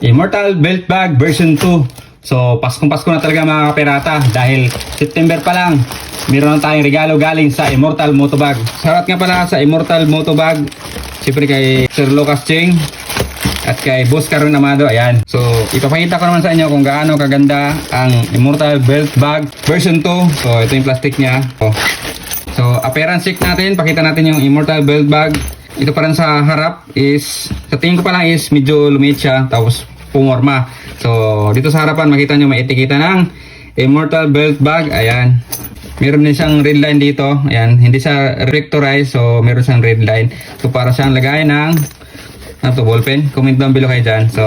Immortal Belt Bag version 2. So, Paskong-Pasko na talaga mga kapirata dahil September pa lang, meron na tayong regalo galing sa Immortal Motobag. Shoutout nga pala sa Immortal Motobag, siyempre kay Sir Lucas Cheng at kay Boss Karon Amado. Ayan. So, ipapakita ko naman sa inyo kung gaano kaganda ang Immortal Belt Bag version 2. So, ito yung plastic niya. So, appearance check natin. Pakita natin yung Immortal Belt Bag. Ito pa rin sa harap is, sa tingin ko pa lang is medyo lumiit siya. Tapos, pumorma. So, dito sa harapan makita nyo may etiketa ng Immortal Belt Bag. Ayan. Meron din siyang red line dito. Ayan. Hindi siya reflectorized. So, meron siyang red line. So, para siyang lagay ng ballpen. Comment down below kayo dyan. So,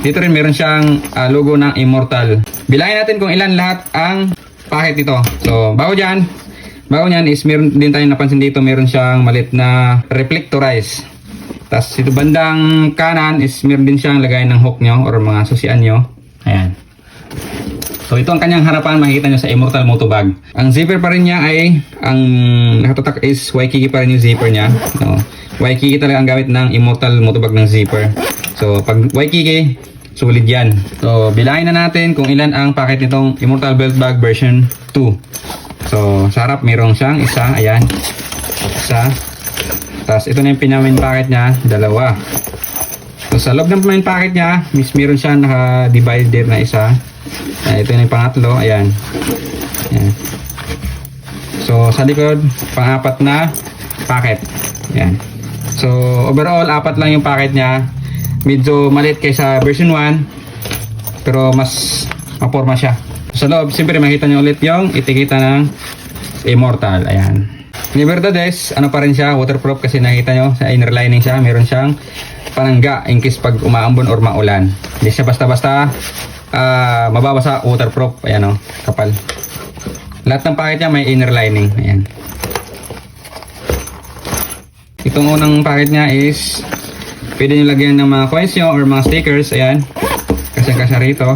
dito rin meron siyang logo ng Immortal. Bilangin natin kung ilan lahat ang packet ito. So, bago niyan is meron din tayong napansin dito. Meron siyang malit na reflectorized. Tapos ito bandang kanan is meron din siyang lagay ng hook nyo or mga susian nyo. Ayan. So ito ang kanyang harapan, makikita nyo sa Immortal Motobag. Ang zipper pa rin niya ay, ang nakatatak is Waikiki pa rin yung zipper niya. So, Waikiki talaga ang gamit ng Immortal Motobag ng zipper. So pag Waikiki, sulit yan. So bilangin na natin kung ilan ang packet nitong Immortal Belt Bag version 2. So sa harap mayroong siyang isa, ayan. Isa. Tapos ito na yung pinamin packet niya, dalawa. So sa loob ng main packet niya, meron siya naka-divider na isa. Ito na yung pangatlo, ayan. Ayan. So sa likod, pang-apat na packet. Ayan. So overall, apat lang yung packet niya. Medyo maliit kaysa version 1, pero mas maporma siya. Sa loob, siyempre makita nyo ulit yung etiketa ng Immortal, ayan. Ni Verdades, ano pa rin siya, waterproof kasi nakita nyo sa inner lining siya, meron siyang panangga in case pag umaambon or maulan. Hindi siya basta-basta mababasa, waterproof. Ayan o, kapal. Lahat ng packet niya may inner lining. Ayan. Itong unang packet niya is pwede nyo lagyan ng mga coins nyo or mga stickers. Ayan, kasya-kasya rito.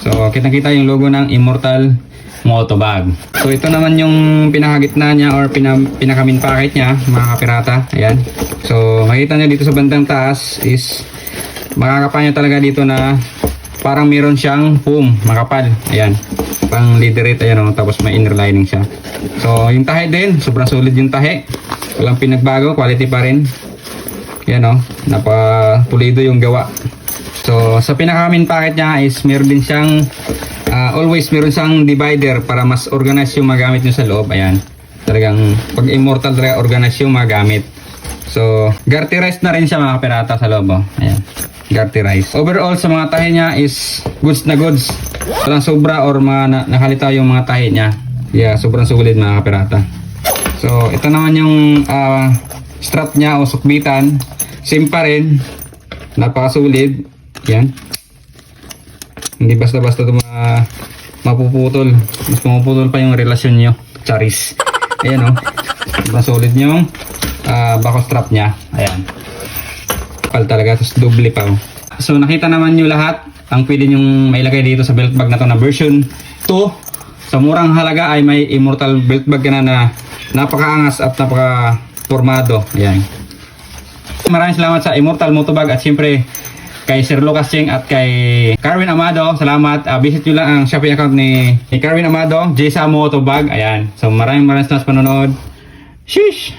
So kitang-kita yung logo ng Immortal Motobag. So ito naman yung pinakagitna niya or pinakamin packet niya mga kapirata. Ayan. So makita nyo dito sa bandang taas is makakapa nyo talaga dito na parang meron siyang foam makapal. Ayan. Pang leaderite. Ayan o. Tapos may inner lining siya. So yung tahe din. Sobrang solid yung tahe. Walang pinagbago. Quality pa rin. Ayan o. Napapulido yung gawa. So sa pinakamin packet niya is meron din siyang always meron siyang divider para mas organize yung magamit nyo sa loob. Ayan. Talagang pag Immortal talaga organize yung magamit. So garterized na rin siya mga kapirata sa loob. Oh. Ayan. Garterized. Overall sa mga tahi niya is goods na goods. Walang sobra or mga nakalitaw yung mga tahi niya. Yeah, sobrang sulit mga kapirata. So ito naman yung strap niya o sukbitan. Same pa rin. Napakasulit. Yan. Hindi basta-basta ito mapuputol. Mas mapuputol pa yung relasyon nyo. Charis. Ayan o. Mas solid yung back strap nya. Ayan. Kapal talaga. Tapos doble pa o. So nakita naman nyo lahat ang pwede nyong mailagay dito sa belt bag na to na version 2. Sa murang halaga ay may Immortal belt bag na napakaangas at napaka-formado. Ayan. Maraming salamat sa Immortal Motobag at siyempre kay Sir Lucas Cheng at kay Carwin Amado. Salamat. Visit nyo lang ang Shopee account ni Carwin Amado, Jesa Motobag. Ayan. So maraming salamat sa panonood. Sheesh!